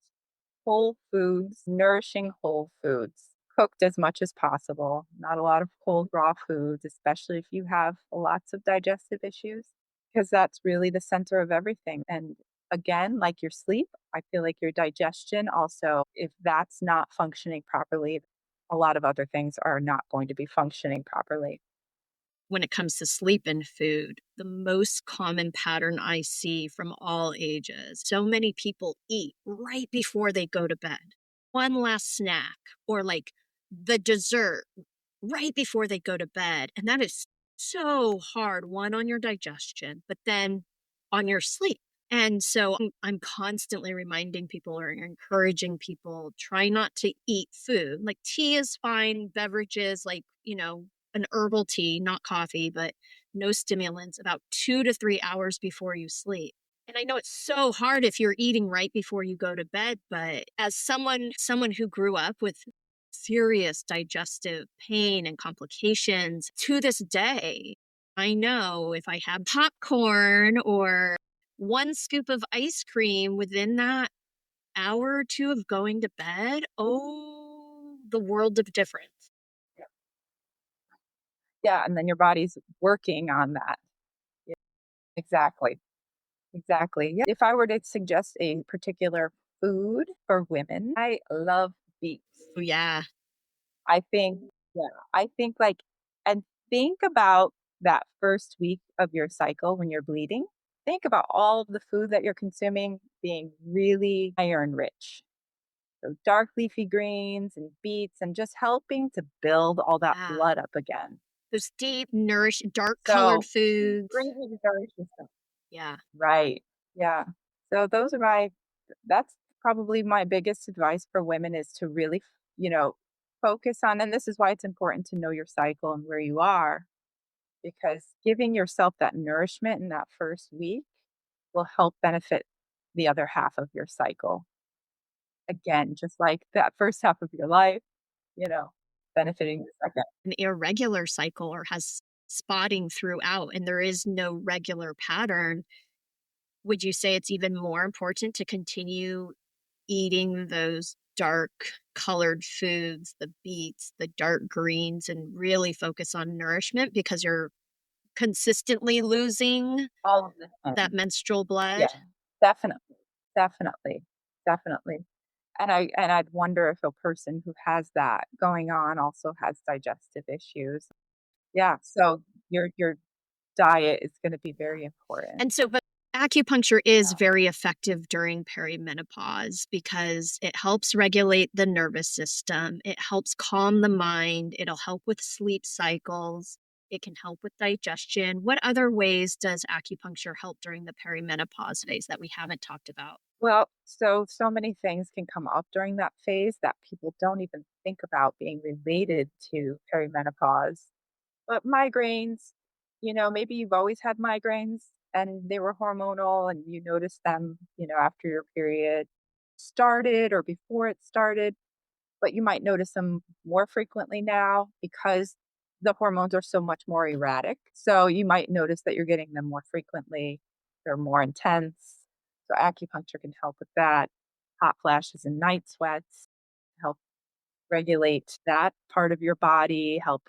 whole foods, nourishing whole foods, cooked as much as possible. Not a lot of cold raw foods, especially if you have lots of digestive issues, because that's really the center of everything. And again, like your sleep, I feel like your digestion also, if that's not functioning properly, a lot of other things are not going to be functioning properly. When it comes to sleep and food, the most common pattern I see from all ages, so many people eat right before they go to bed. One last snack or like the dessert right before they go to bed. And that is so hard, one, on your digestion, but then on your sleep. And so I'm constantly reminding people or encouraging people, try not to eat food. Like tea is fine, beverages like, an herbal tea, not coffee, but no stimulants about 2 to 3 hours before you sleep. And I know it's so hard if you're eating right before you go to bed, but as someone who grew up with serious digestive pain and complications to this day, I know if I have popcorn or one scoop of ice cream within that hour or two of going to bed, oh, the world of difference. Yeah, and then your body's working on that. Yeah, exactly. Exactly. Yeah. If I were to suggest a particular food for women, I love beets. Oh, yeah. I think, yeah, I think like, and think about that first week of your cycle when you're bleeding. Think about all of the food that you're consuming being really iron rich. So dark leafy greens and beets and just helping to build all that Yeah. blood up again. Those deep, dark colored So foods. greatly nourishing stuff. Yeah. Right. Yeah. So that's probably my biggest advice for women is to really, focus on, and this is why it's important to know your cycle and where you are, because giving yourself that nourishment in that first week will help benefit the other half of your cycle. Again, just like that first half of your life, you know, benefiting the second. An irregular cycle or has spotting throughout and there is no regular pattern, would you say it's even more important to continue eating those dark colored foods, the beets, the dark greens, and really focus on nourishment because you're consistently losing All of the that time. menstrual blood? Yeah, definitely. Definitely. Definitely. And I'd wonder if a person who has that going on also has digestive issues. Yeah, so your diet is gonna be very important. And so, but acupuncture is Yeah. very effective during perimenopause because it helps regulate the nervous system. It helps calm the mind. It'll help with sleep cycles. It can help with digestion. What other ways does acupuncture help during the perimenopause phase that we haven't talked about? Well, so many things can come up during that phase that people don't even think about being related to perimenopause. But migraines, maybe you've always had migraines and they were hormonal and you noticed them, after your period started or before it started, but you might notice them more frequently now because the hormones are so much more erratic. So you might notice that you're getting them more frequently, they're more intense. So acupuncture can help with that. Hot flashes and night sweats help regulate that part of your body, help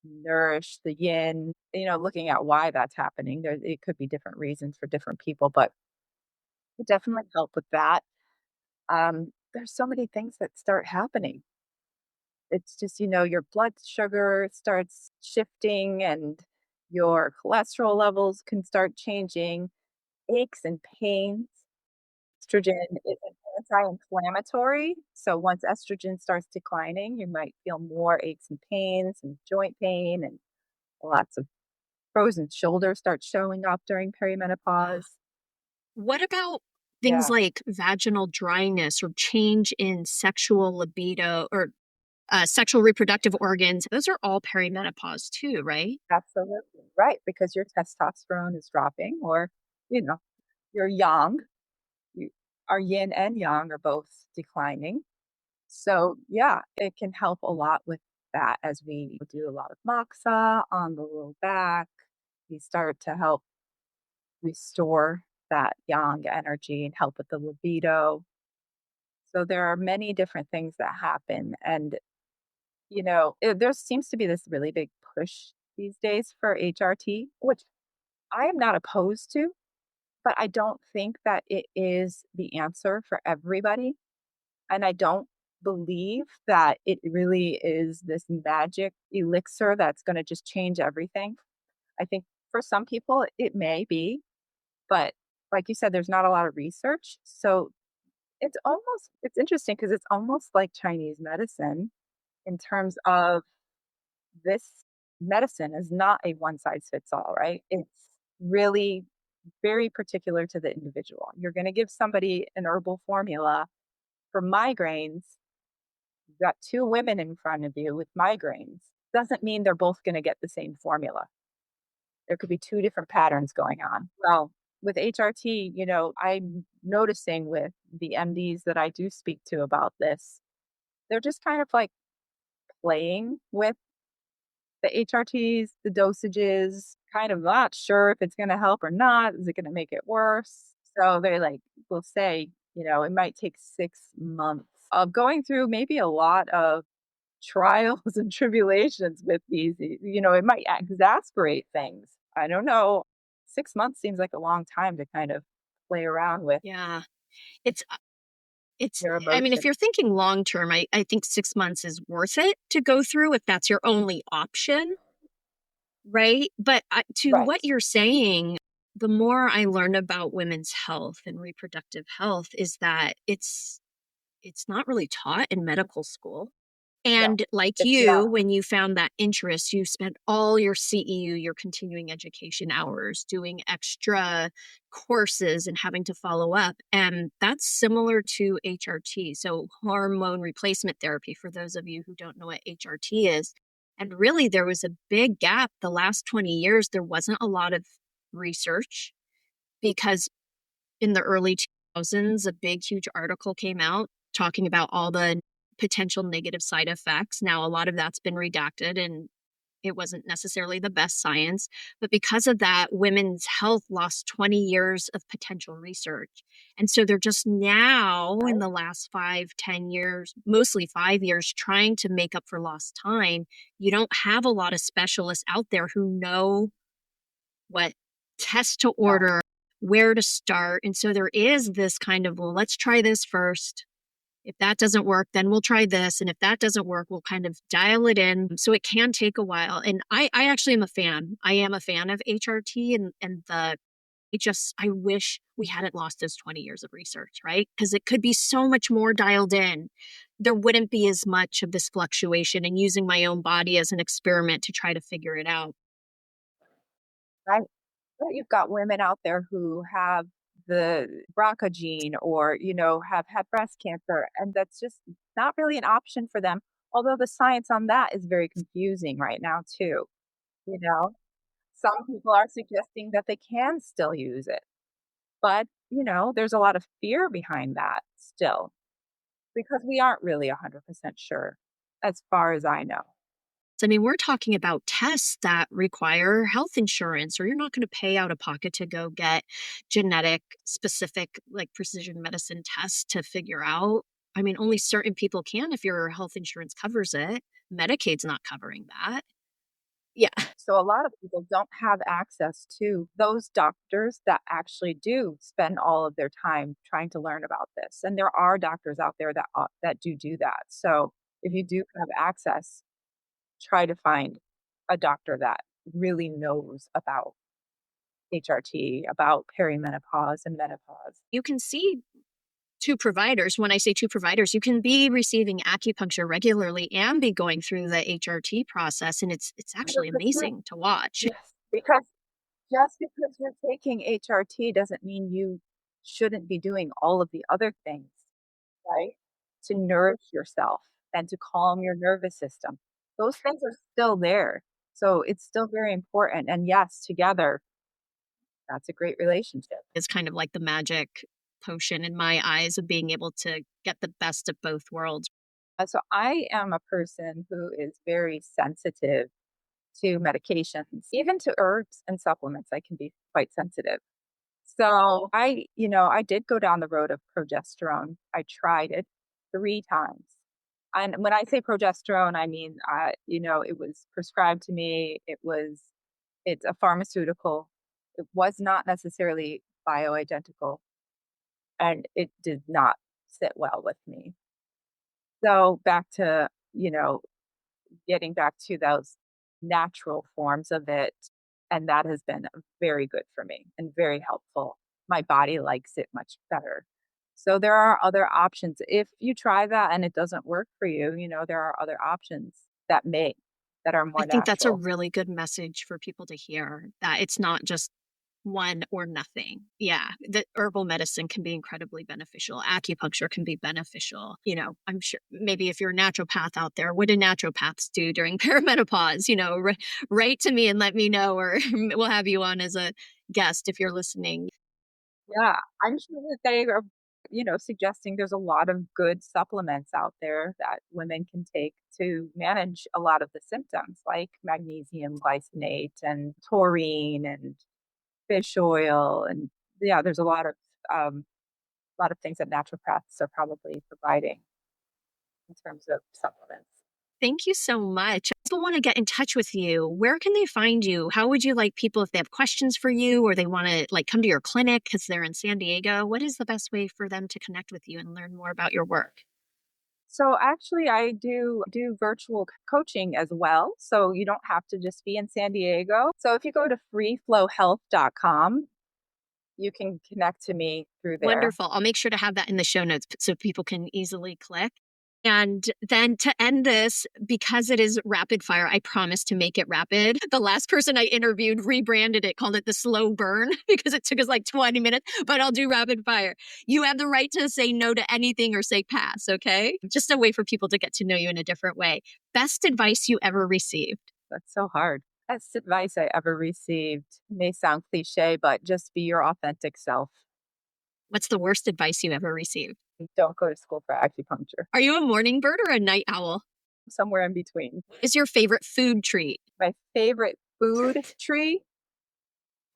nourish the yin, looking at why that's happening. It could be different reasons for different people, but it definitely help with that. There's so many things that start happening. It's just, your blood sugar starts shifting and your cholesterol levels can start changing, aches and pains. Estrogen is an anti-inflammatory. So once estrogen starts declining, you might feel more aches and pains and joint pain and lots of frozen shoulders start showing up during perimenopause. What about things Yeah, like vaginal dryness or change in sexual libido or sexual reproductive organs? Those are all perimenopause too, right? absolutely. Right. Because your testosterone is dropping, or, you know, you're young. You, our yin and yang are both declining. So, yeah, it can help a lot with that as we do a lot of moxa on the low back. We start to help restore that yang energy and help with the libido. So, there are many different things that happen. And, there seems to be this really big push these days for HRT, which I am not opposed to, but I don't think that it is the answer for everybody. And I don't believe that it really is this magic elixir that's going to just change everything. I think for some people it may be, but like you said, there's not a lot of research. So it's interesting because it's almost like Chinese medicine in terms of this medicine is not a one size fits all, right? It's really very particular to the individual. You're going to give somebody an herbal formula for migraines. You've got two women in front of you with migraines. Doesn't mean they're both going to get the same formula. There could be two different patterns going on. Well, with HRT, I'm noticing with the MDs that I do speak to about this, they're just kind of like playing with the HRTs, the dosages, kind of not sure if it's going to help or not. Is it going to make it worse? So they will say, it might take 6 months of going through maybe a lot of trials and tribulations with these. It might exasperate things. I don't know. 6 months seems like a long time to kind of play around with Yeah. It's your I mean, if emotions. you're thinking long term, I think 6 months is worth it to go through if that's your only option, right? But to Right. what you're saying, the more I learn about women's health and reproductive health is that it's not really taught in medical school. No, And like it's you, not. when you found that interest, you spent all your CEU, your continuing education hours, doing extra courses and having to follow up. And that's similar to HRT. So, hormone replacement therapy, for those of you who don't know what HRT is. And really, there was a big gap. The last 20 years, there wasn't a lot of research because in the early 2000s, a big, huge article came out talking about all the potential negative side effects. Now, a lot of that's been redacted and it wasn't necessarily the best science. But because of that, women's health lost 20 years of potential research. And so they're just now, in Right. the last 5, 10 years, mostly 5 years, trying to make up for lost time. You don't have a lot of specialists out there who know what tests to No. order, where to start. And so there is this kind of, well, let's try this first. If that doesn't work, then we'll try this. And if that doesn't work, we'll kind of dial it in. So it can take a while. And I actually am a fan. I am a fan of HRT and I wish we hadn't lost those 20 years of research, right? Because it could be so much more dialed in. There wouldn't be as much of this fluctuation and using my own body as an experiment to try to figure it out. Right. Well, you've got women out there who have the BRCA gene or, have had breast cancer, and that's just not really an option for them. Although the science on that is very confusing right now, too. You know, some people are suggesting that they can still use it, but, there's a lot of fear behind that still because we aren't really 100% sure as far as I know. I mean, we're talking about tests that require health insurance, or you're not going to pay out of pocket to go get genetic specific, like precision medicine tests to figure out. I mean, only certain people can if your health insurance covers it. Medicaid's not covering that. Yeah. So a lot of people don't have access to those doctors that actually do spend all of their time trying to learn about this. And there are doctors out there that do that. So if you do have access, try to find a doctor that really knows about HRT, about perimenopause and menopause. You can see two providers. When I say two providers, you can be receiving acupuncture regularly and be going through the HRT process. And it's actually 100%. amazing to watch. Yes, because just because you're taking HRT doesn't mean you shouldn't be doing all of the other things, right? To nourish yourself and to calm your nervous system. Those things are still there. So it's still very important. And yes, together, that's a great relationship. Is kind of like the magic potion in my eyes of being able to get the best of both worlds. So I am a person who is very sensitive to medications, even to herbs and supplements. I can be quite sensitive. So I did go down the road of progesterone. I tried it 3 times. And when I say progesterone, I mean, it was prescribed to me. It's a pharmaceutical. It was not necessarily bioidentical, and it did not sit well with me. So back to, getting back to those natural forms of it. And that has been very good for me and very helpful. My body likes it much better. So there are other options. If you try that and it doesn't work for you, there are other options that are more I think that's a natural. really good message for people to hear, that it's not just one or nothing. Yeah, the herbal medicine can be incredibly beneficial. Acupuncture can be beneficial. You know, I'm sure maybe if you're a naturopath out there, what do naturopaths do during perimenopause? You know, write to me and let me know, or we'll have you on as a guest if you're listening. Yeah, I'm sure that they are, suggesting there's a lot of good supplements out there that women can take to manage a lot of the symptoms, like magnesium glycinate and taurine and fish oil, and yeah, there's a lot of things that naturopaths are probably providing in terms of supplements. Thank you so much. If people want to get in touch with you, where can they find you? How would you like people, if they have questions for you or they want to come to your clinic because they're in San Diego, what is the best way for them to connect with you and learn more about your work? So actually, I do virtual coaching as well. So you don't have to just be in San Diego. So if you go to freeflowhealth.com, you can connect to me through there. Wonderful. I'll make sure to have that in the show notes so people can easily click. And then to end this, because it is rapid fire, I promise to make it rapid. The last person I interviewed rebranded it, called it the slow burn because it took us like 20 minutes, but I'll do rapid fire. You have the right to say no to anything or say pass, okay? Just a way for people to get to know you in a different way. Best advice you ever received? That's so hard. Best advice I ever received may sound cliche, but just be your authentic self. What's the worst advice you ever received? Don't go to school for acupuncture. Are you a morning bird or a night owl? Somewhere in between. What is your favorite food treat? My favorite food tree?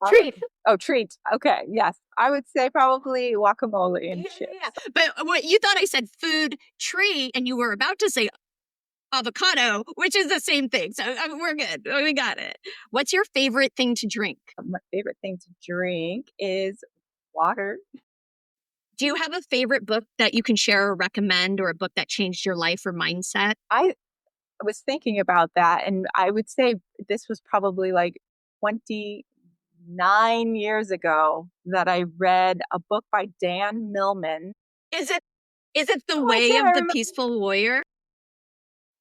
Treat. Oh, treat. Okay. Yes. I would say probably guacamole and chips. Yeah. But what you thought I said food tree, and you were about to say avocado, which is the same thing. So we're good. We got it. What's your favorite thing to drink? My favorite thing to drink is water. Do you have a favorite book that you can share or recommend, or a book that changed your life or mindset? I was thinking about that, and I would say this was probably like 29 years ago that I read a book by Dan Millman. Is it The Oh, I Way can't of the remember. Peaceful Warrior?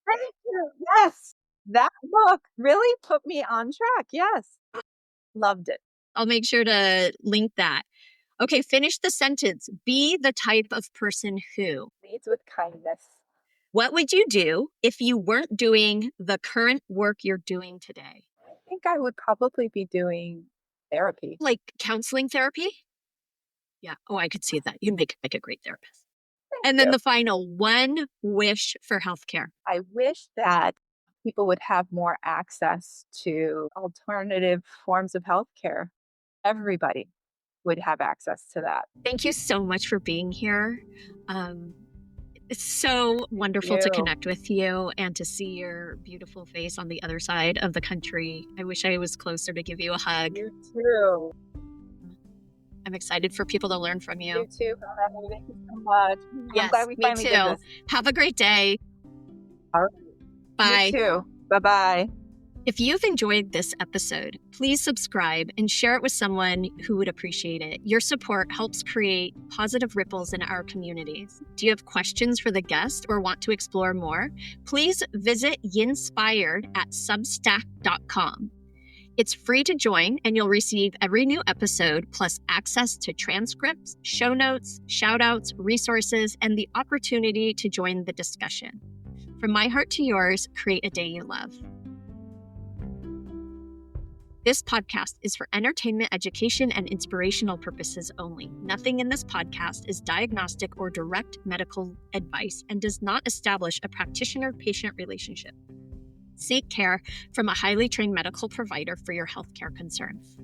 Thank you. Yes. That book really put me on track. Yes. Loved it. I'll make sure to link that. Okay, finish the sentence. Be the type of person who. Leads with kindness. What would you do if you weren't doing the current work you're doing today? I think I would probably be doing therapy. Like counseling therapy? Yeah. Oh, I could see that. You'd make a great therapist. And then the final one wish for healthcare. I wish that people would have more access to alternative forms of healthcare. Everybody would have access to that. Thank you so much for being here. It's so wonderful to connect with you and to see your beautiful face on the other side of the country. I wish I was closer to give you a hug. You too. I'm excited for people to learn from you. You too. Thank you so much. Yes, I'm glad we finally did this. Have a great day. All right. Bye. You too. Bye-bye. If you've enjoyed this episode, please subscribe and share it with someone who would appreciate it. Your support helps create positive ripples in our communities. Do you have questions for the guest or want to explore more? Please visit Yinspired at substack.com. It's free to join, and you'll receive every new episode, plus access to transcripts, show notes, shout-outs, resources, and the opportunity to join the discussion. From my heart to yours, create a day you love. This podcast is for entertainment, education, and inspirational purposes only. Nothing in this podcast is diagnostic or direct medical advice and does not establish a practitioner-patient relationship. Seek care from a highly trained medical provider for your healthcare concerns.